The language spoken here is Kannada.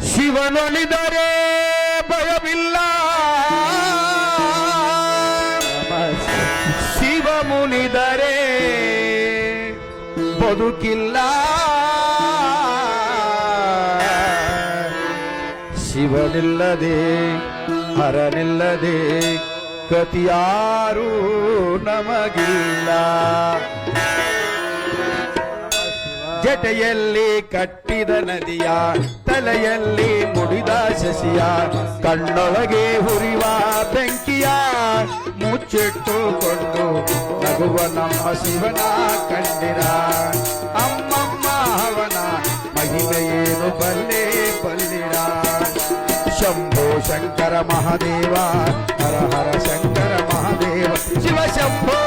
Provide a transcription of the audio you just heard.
ಶಿವನೊಲಿದರೆ ಭಯವಿಲ್ಲ, ಶಿವ ಮುನಿದರೆ ಬದುಕಿಲ್ಲ. ಶಿವನಿಲ್ಲದೆ ಹರನಿಲ್ಲದೆ ಗತಿಯಾರೂ ನಮಗಿಲ್ಲ. ಜಟೆಯಲ್ಲಿ ಕಟ್ಟಿದ ನದಿಯ, ತಲೆಯಲ್ಲಿ ಮುಡಿದ ಶಶಿಯ, ಕಣ್ಣೊಳಗೆ ಹುರಿವ ಬೆಂಕಿಯ ಮುಚ್ಚಿಟ್ಟುಕೊಂಡು ನಗುವ ನಮ್ಮ ಶಿವನ ಕಂಡಿರ. ಅಮ್ಮಮ್ಮ ಅವನ ಮಹಿಮೆಯೇನು ಬಲ್ಲೆ ಬಲ್ಲಿರ. ಶಂಭೋ ಶಂಕರ ಮಹಾದೇವ, ಹರ ಹರ ಶಂಕರ ಮಹಾದೇವ, ಶಿವ ಶಂಭೋ